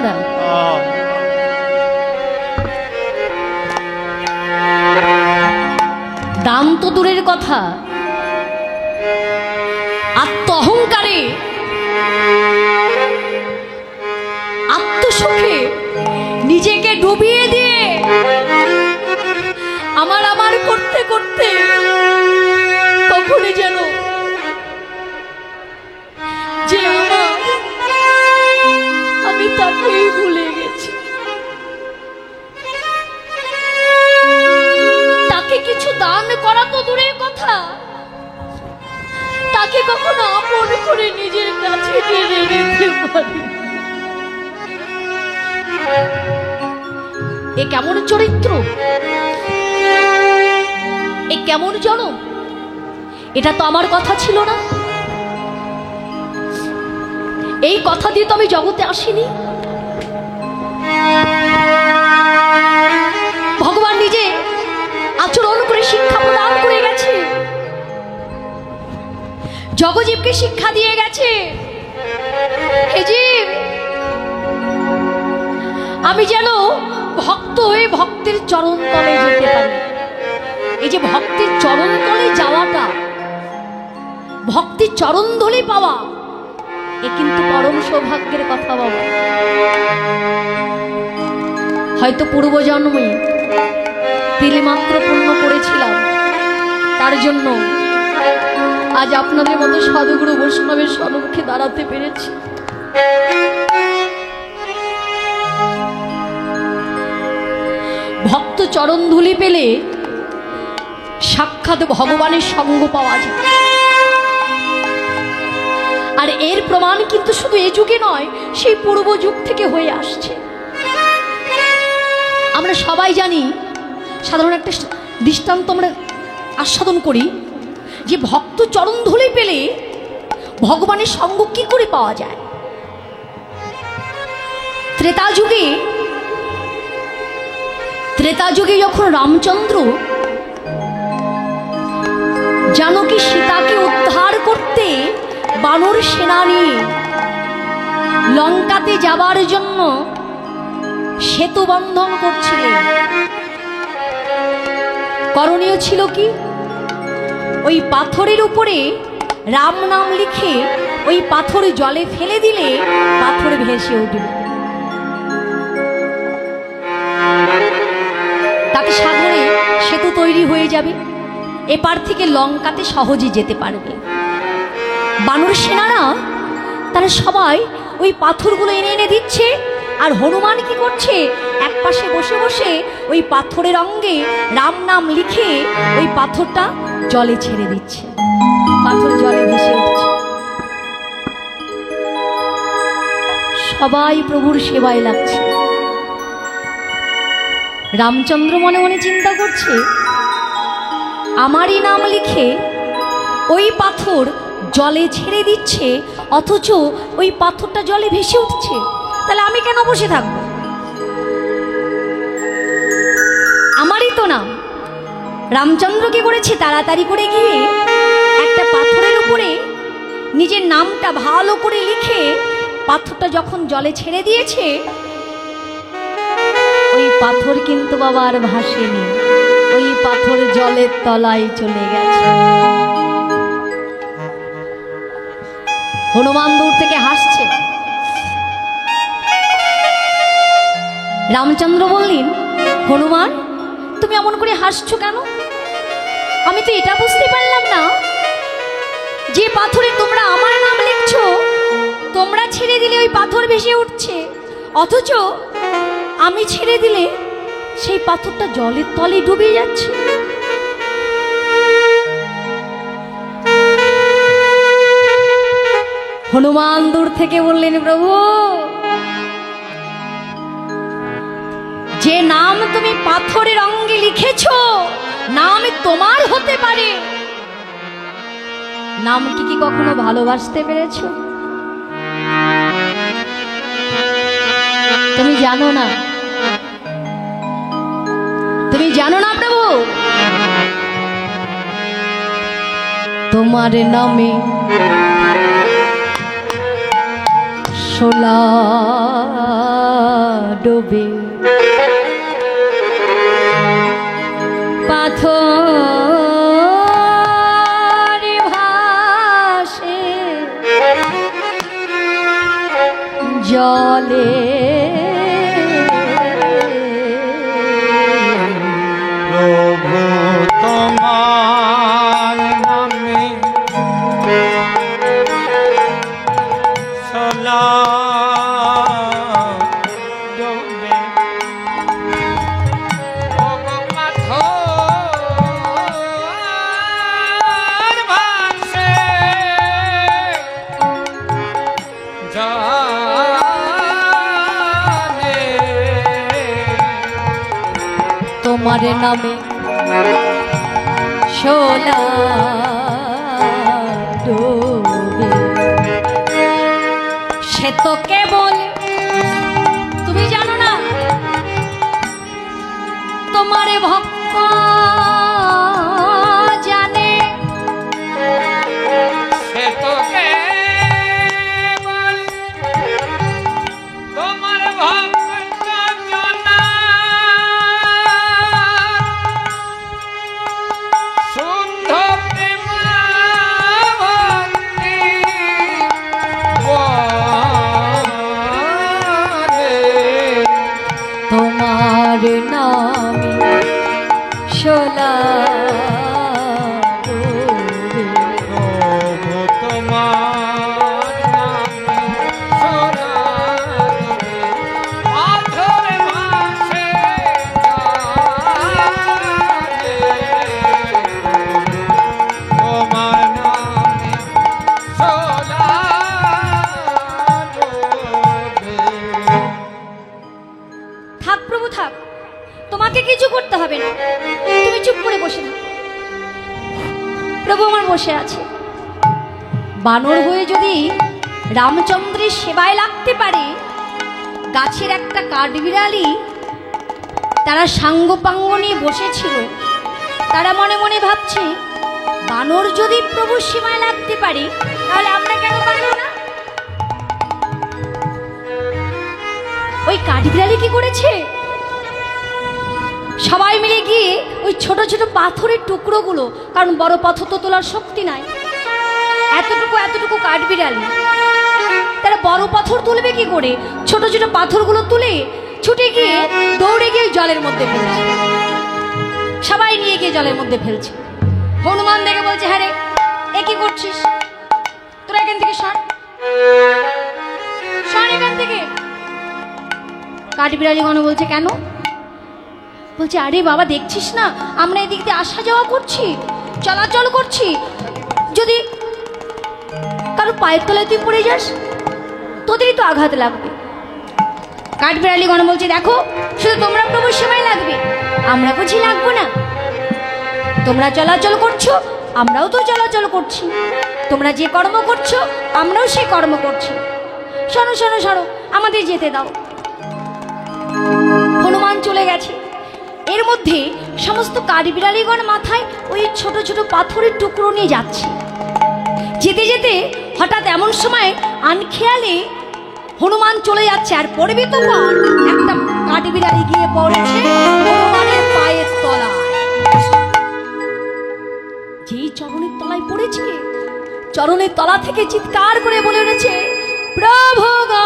দেন। দান তো দূরের কথা, আত্ম অহংকারে আত্মসুখে নিজেকে ডুবিয়ে দিয়ে আমার আমার করতে করতে কখনই যেন যে আমি তাকেই ভুলে গেছি। তাকে কিছু দান করা তো দূরের কথা, তাকে কখনো আপন করে নিজের কাছে টেনে নিতে পারি। এ কেমন চরিত্র, এ কেমন জনম? এটা তো আমার কথা ছিল না। এই কথা দিয়ে তো আমি জগতে আসিনি। ভগবান নিজে আচরণ করে শিক্ষা প্রদান করে গেছে, জগজীবকে শিক্ষা দিয়ে গেছে। হে জীব, আমি যেন ভক্ত হয়ে ভক্তের চরণ তলে যেতে পারি। এই যে ভক্তির চরণ তলে যাওয়াটা, ভক্তির চরণ ধরে পাওয়া, এ কিন্তু পরম সৌভাগ্যের কথা বাবা। হয়তো পূর্বজন্মে তিলমাত্র পুণ্য করেছিলাম, তার জন্য আজ আপনাদের মতো সাধুগুরু বৈষ্ণবের সম্মুখে দাঁড়াতে পেরেছি। ভক্ত চরণ ধুলি পেলে সাক্ষাৎ ভগবানের সঙ্গ পাওয়া যায়। আর এর প্রমাণ কিন্তু শুধু এ যুগে নয়, সেই পূর্ব যুগ থেকে হয়ে আসছে। আমরা সবাই জানি, সাধারণ একটা দৃষ্টান্ত আমরা আস্বাদন করি, যে ভক্ত চরণ ধুলি পেলে ভগবানের সঙ্গ কি করে পাওয়া যায়। ত্রেতা যুগে যখন রামচন্দ্র জানকী সীতাকে উদ্ধার করতে বানর সেনা নিয়ে লঙ্কাতে যাবার জন্য সেতু বন্ধন করছিলেন, করণীয় ছিল কি? ওই পাথরের উপরে রাম নাম লিখে ওই পাথর জলে ফেলে দিলে পাথর ভেসে উঠবে, তাতে সাগরে সেতু তৈরি হয়ে যাবে, এপার থেকে লঙ্কাতে সহজে যেতে পারবে। বানর সেনারা তারা সবাই ওই পাথরগুলো এনে এনে দিচ্ছে, আর হনুমান কি করছে? এক পাশে বসে বসে ওই পাথরের অঙ্গে রাম নাম লিখে ওই পাথরটা জলে ছেড়ে দিচ্ছে, পাথর জলে ভেসে উঠছে। সবাই প্রভুর সেবায় লাগছে। রামচন্দ্র মনে মনে চিন্তা করছে, আমারই নাম লিখে ওই পাথর জলে ছেড়ে দিচ্ছে, অথচ ওই পাথরটা জলে ভেসে উঠছে, তাহলে আমি কেন বসে থাকবো? আমারই তো নাম। রামচন্দ্র কি করেছে? তাড়াতাড়ি করে গিয়ে একটা পাথরের উপরে নিজের নামটা ভালো করে লিখে পাথরটা যখন জলে ছেড়ে দিয়েছে, ওই পাথর কিন্তু বাবা আর ভাসেনি, ওই পাথর জলের তলায় চলে গেছে। হনুমান দূর থেকে হাসছে। রামচন্দ্র বললেন, হনুমান তুমি এমন করে হাসছো কেন? আমি তো এটা বুঝতে পারলাম না, যে পাথরে তোমরা আমার নাম লিখছো, তোমরা ছেড়ে দিলে ওই পাথর ভেসে উঠছে, অথচ আমি ছেড়ে দিলে সেই পাথরটা জলের তলে ডুবে যাচ্ছে। হনুমান দূর থেকে বললেন, প্রভু যে নাম তুমি পাথরের অঙ্গে লিখেছো, নাম তোমার হতে পারে, নামকে কি কখনো ভালোবাসতে পেরেছো? তুমি জানো না, তুমি জানো না প্রভু, তোমার নামে শোলা ডোবে পাথর ভাসে জলে প্রভু তোমার নামে শোলা ডোবে পাথর ভাসে জলে তোমার নামে শোলা ডোবে সে তো কেবল তুমি জানো না তোমার ভক্ত জানে সে তো কেবল তোমার ভক্ত জানা শুদ্ধ প্রেম ভক্তি বলে তোমার নামে শোলা ডোবে প্রভু তোমার নামে শোলা ডোবে পাথর ভাসে জলে তোমার নামে শোলা ডোবে থাক প্রভু থাক, তোমাকে কিছু করতে হবে না, তুমি চুপ করে বসে থাকো। প্রভু আমার বসে আছে, বানর হয়ে যদি রামচন্দ্রের সেবায় লাগতে পারে, গাছের একটা কাঠবিড়ালি তারা সাঙ্গপাঙ্গ নিয়ে বসেছিল, তারা মনে মনে ভাবছে বানর যদি প্রভুর সেবায় লাগতে পারে তাহলে আমরা কেন পারবো না? ওই কাঠবিড়ালি কি করেছে, সবাই মিলে গিয়ে ওই ছোট ছোট পাথরের টুকরোগুলো, কারণ বড় পাথর তো তোলার শক্তি নাই, এতটুকু এতটুকু কাঠবিড়ালি, তারা বড় পাথর তুলবে কি করে? ছোট ছোট পাথরগুলো তুলে ছুটে গিয়ে দৌড়ে গিয়ে জলের মধ্যে ফেলছে, সবাই নিয়ে গিয়ে জলের মধ্যে ফেলছে। হনুমান দেখে বলছে, হ্যাঁ রে, এ কি করছিস তোরা, এখান থেকে সর, সর এখান থেকে। কাঠবিড়ালিগণ বলছে, কেন? বলছে, আরে বাবা দেখছিস না আমরা এদিক দিয়ে আসা যাওয়া করছি, চলাচল করছি, যদি কারো পায়ের তলায় তুই পড়ে যাস তোদেরই তো আঘাত লাগবে। কাঠবিড়ালিগণ বলছে, দেখো শুধু তোমরা প্রভুর সেবায় লাগবে, আমরা বুঝি লাগবো না? তোমরা চলাচল করছো, আমরাও তো চলাচল করছি, তোমরা যে কর্ম করছো আমরাও সেই কর্ম করছি, শোনো শোনো সরো, আমাদের যেতে দাও। হনুমান চলে গেছে, এর মধ্যে সমস্ত কাঠবিড়ালিগণ মাথায় ওই ছোট ছোট পাথরের টুকরো নিয়ে যাচ্ছে। যেতে যেতে হঠাৎ এমন সময় আনখেয়ালে হনুমান চলে যাচ্ছে, আর পড়বে তো পর একটা কাঠবিড়ালি গিয়ে পড়েছে হনুমানের পায়ের তলায়। যেই চরণের তলায় পড়েছে, চরণের তলা থেকে চিৎকার করে বলে উঠেছে, প্রভু গো,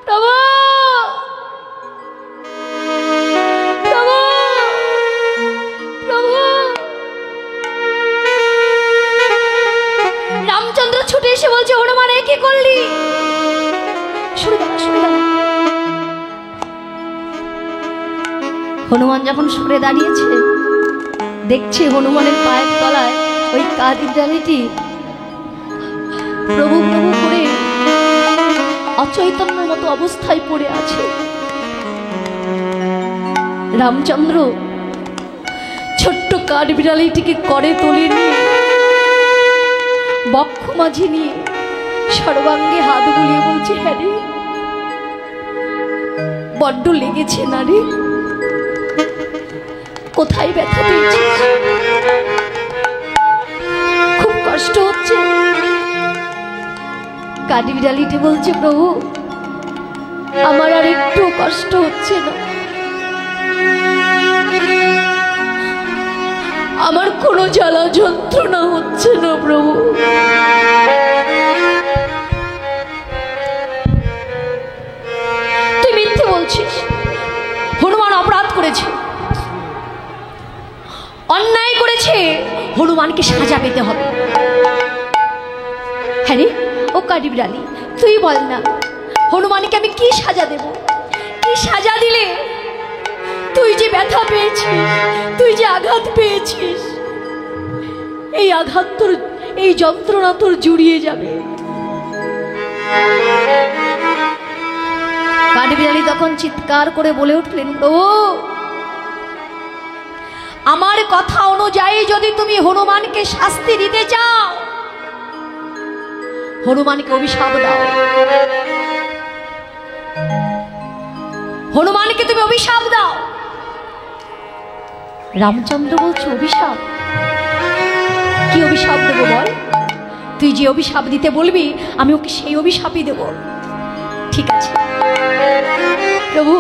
প্রভু প্রভু প্রভু। রামচন্দ্র ছুটে এসে বলছে, হনুমান এ কি করলি? শুনে দাঁড়া, শুনে দাঁড়া। হনুমান যখন সরে দাঁড়িয়েছে, দেখছে হনুমানের পায়ের তলায় ওই কাঠবিড়ালিটি প্রভু প্রভু করে অচৈতন্যের মতো অবস্থায় পড়ে আছে। রামচন্দ্র ছোট্ট কাঠবিড়ালিটিকে করে তুলে নিয়ে বক্ষ মাঝে নিয়ে সর্বাঙ্গে হাত বুলিয়ে বলছে, হ্যাঁ রে, বড্ড লেগেছে না রে, কোথায় ব্যথা পেয়েছিস? কাঠবিড়ালিটি বলছে, প্রভু আমার আর একটু কষ্ট হচ্ছে না, আমার কোনো জ্বালা যন্ত্রণা হচ্ছে না প্রভু। তুই মিথ্যে বলছিস, হনুমান অপরাধ করেছে, অন্যায় করেছে, হনুমানকে সাজা পেতে হবে। হ্যাঁ রে ও কাঠবিড়ালি, তুই বল না, হনুমানকে আমি কি সাজা দেব? কি সাজা দিলে তুই যে ব্যথা পেয়েছিস, তুই যে আঘাত পেয়েছিস, এই আঘাত তোর, এই যন্ত্রণা তোর জুড়িয়ে যাবে। কাঠবিড়ালি তখন চিৎকার করে বলে উঠলেন, প্রভু আমার কথা অনুযায়ী যদি তুমি হনুমানকে শাস্তি দিতে চাও, হনুমানকে অভিশাপ দাও, হনুমানকে তুমি অভিশাপ দাও। রামচন্দ্র বলছে, অভিশাপ? কি অভিশাপ দেবো বল? তুই যে অভিশাপ দিতে বলবি আমি ওকে সেই অভিশাপই দেব। ঠিক আছে প্রভু,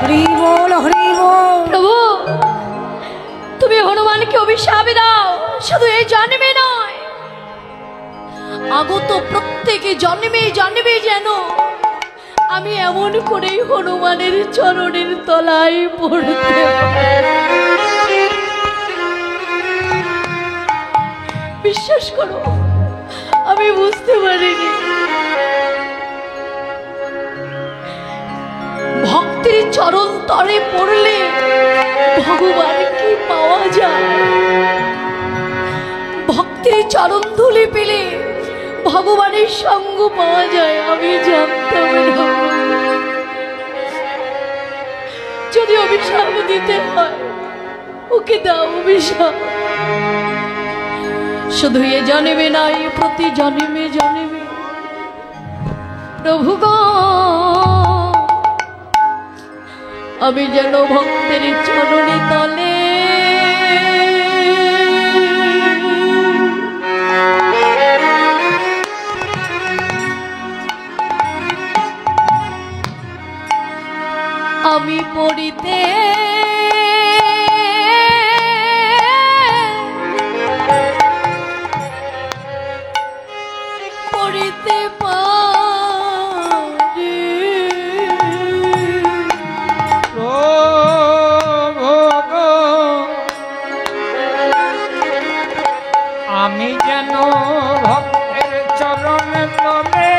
হরি বল, হরি বল। প্রভু তুমি হনুমানকে অভিশাপ দাও, শুধু এই জন্মে নয়, আগত প্রত্যেকে জন্মে জন্মে যেন আমি এমন করেই হনুমানের চরণের তলায় পড়তে পারি। বিশ্বাস করো আমি বুঝতে পারিনি ভক্তির চরণ তরে পড়লে ভগবান কি পাওয়া যায়, ভক্তির চরণ ধুলি পেলে ভগবানের সঙ্গ পাওয়া যায়। আমি জানতাম না। যদি অভিশাপ দিতে হয় ওকে দাও অভিশাপ, শুধু এ জন্মে না, এ প্রতি জন্মে জন্মে। প্রভু গো আমি যেন ভক্তের চরণে তলে আমি পড়িতে পড়িতে পারি। প্রভু গো আমি যেন ভক্তের চরণ তলে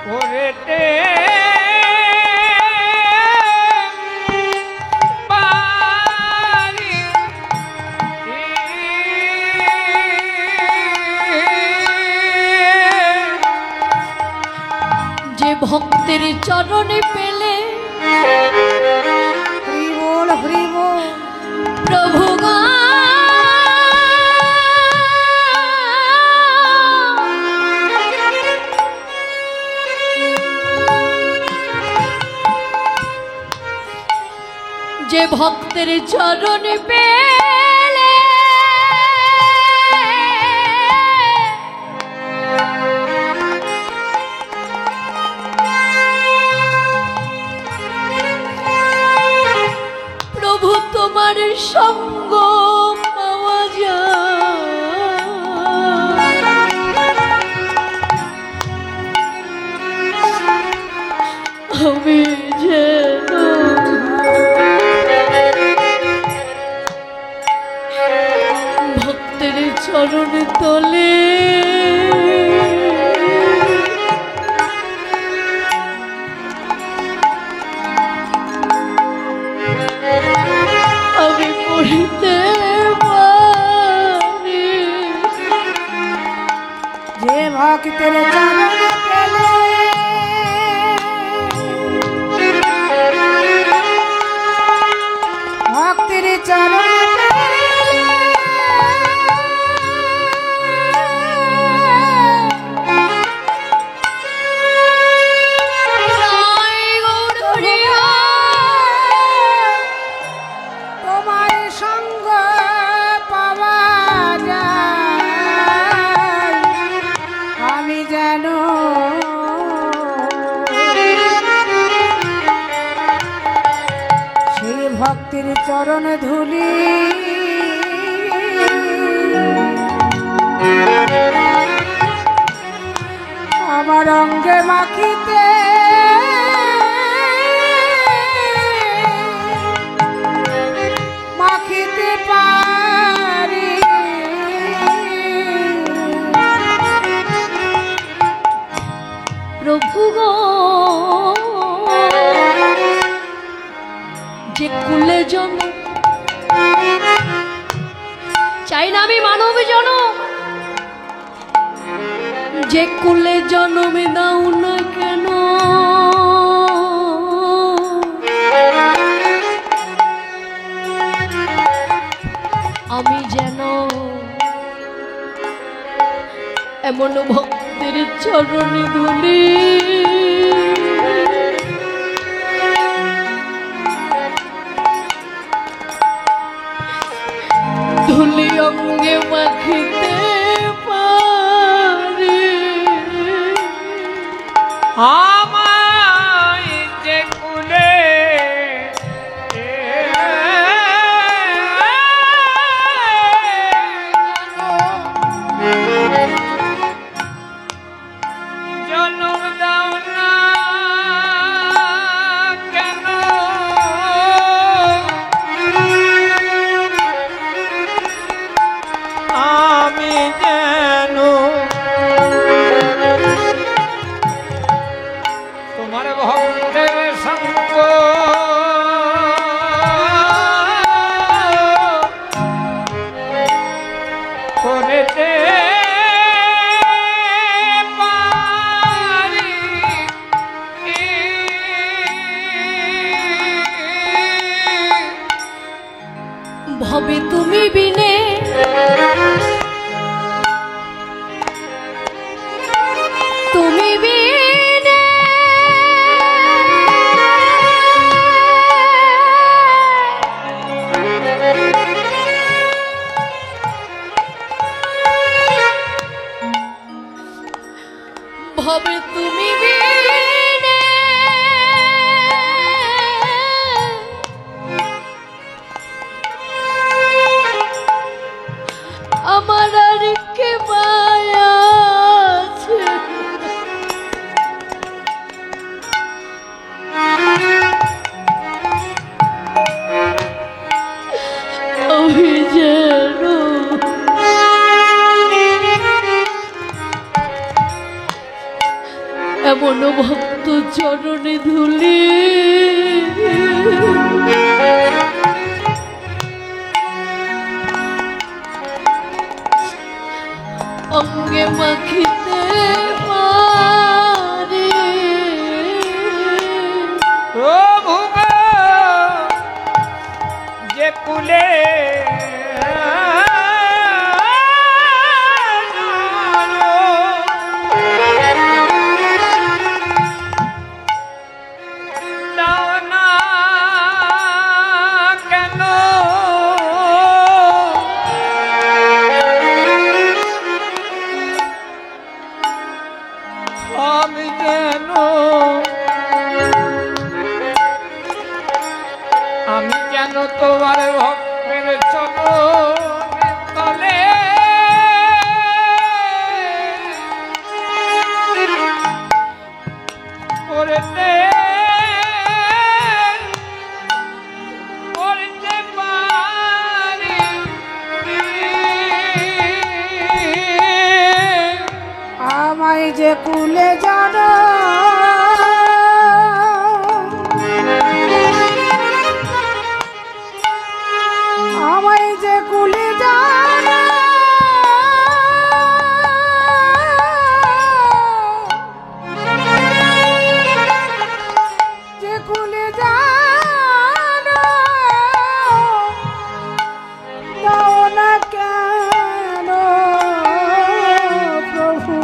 পড়িতে পারি। যে ভক্তের চরণে পেলে হরি বল, হরি বল। প্রভু গো যে ভক্তের চরণে পেলে প্রভু তোমার সঙ্গ পাওয়া যায়। আমি যেন ভক্তের চরণ তলে আমি পড়িতে পারি। যে ভক্তের চরণে পেলে ভক্তের চরণে পেলে ভক্তির চরণ ধুলি আমার অঙ্গে মাখিতে মাখিতে পারি প্রভু গো যে কুলে জন চাই না আমি মানব জনম, যে কুলে জন্মে দাও না কেন আমি যেন এমন ভক্তের চরণে ধুলি ধুলি অঙ্গে মাখিতে পারি আমায় যে কুলে জনম দাও না কেন আমি যেন তোমার ভক্তের সঙ্গ করেতে পারি ভবে তুমি বিনে তুমি বিনে ভবে তুমি বিনে আমার আর কে মায়া আছে আমি যেন এমন ভক্ত চরণে ধুলি অঙ্গে মাখিতে পারি প্রভু গো যে কুলে দাও না কেন আমি যেন তোমার ভক্তের চরণে তলে করতে পারি আমায় যে কুলে জানো আমায় যে কুলে জানো যে কুলে জানো দাও না কেন প্রভু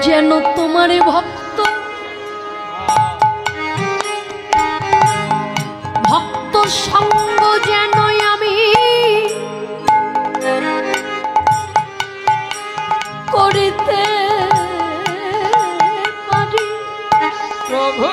যেন তোমারে ভক্ত ভক্ত সঙ্গ যেন আমি করিতে পারি প্রভু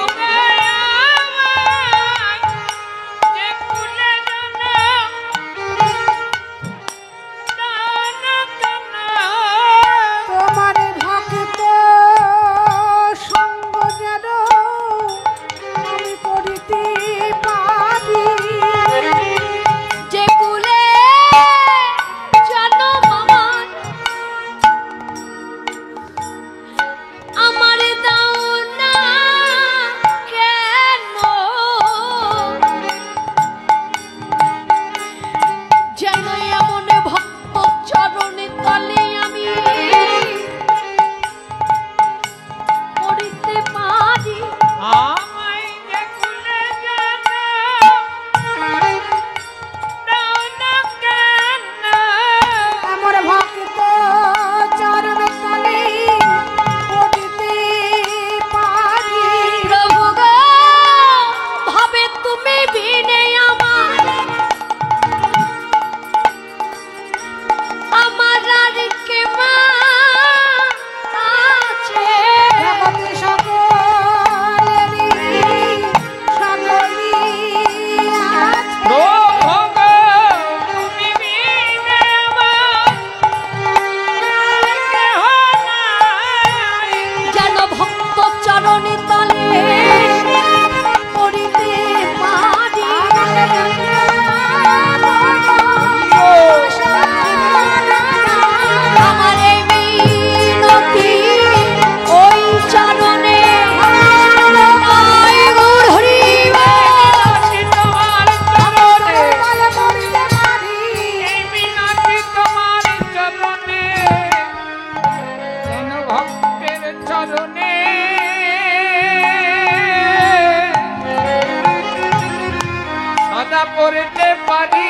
করতে পারি।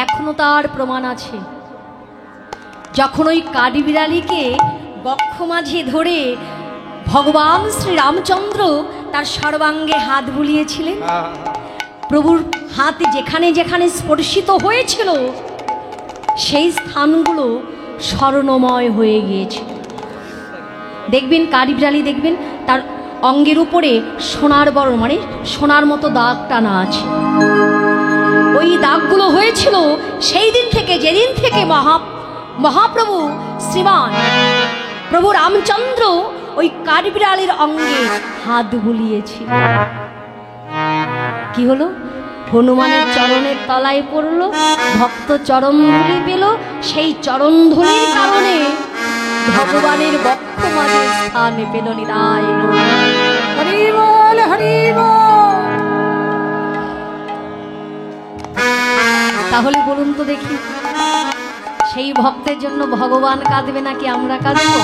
এখনো তার প্রমাণ আছে। যখন ওই কাঠবিড়ালিকে বক্ষ মাঝে ধরে ভগবান শ্রী রামচন্দ্র তার সর্বাঙ্গে হাত বুলিয়েছিলেন, প্রভুর হাত যেখানে যেখানে স্পর্শিত হয়েছিল সেই স্থানগুলো স্বর্ণময় হয়ে গিয়েছিল। দেখবেন কাঠবিড়ালি, দেখবেন তার অঙ্গের উপরে সোনার বর্ণ, মানে সোনার মতো দাগ টানা আছে। ওই দাগগুলো হয়েছিল সেই দিন থেকে, যেদিন থেকে মহাপ্রভু শ্রীমান প্রভু রামচন্দ্র ওই কাঠবিড়ালির অঙ্গে হাত বুলিয়েছিল। কি হলো? হনুমানের চরণের তলায় পড়ল, ভক্ত চরণ ধুলি পেল, সেই চরণ ধুলির কারণে ভগবানের বক্ষ মাঝে স্থান পেল। নিতাই হরি বল, হরি বল। তাহলে বলুন তো দেখি, সেই ভক্তের জন্য ভগবান কাঁদবে নাকি আমরা কাঁদবো?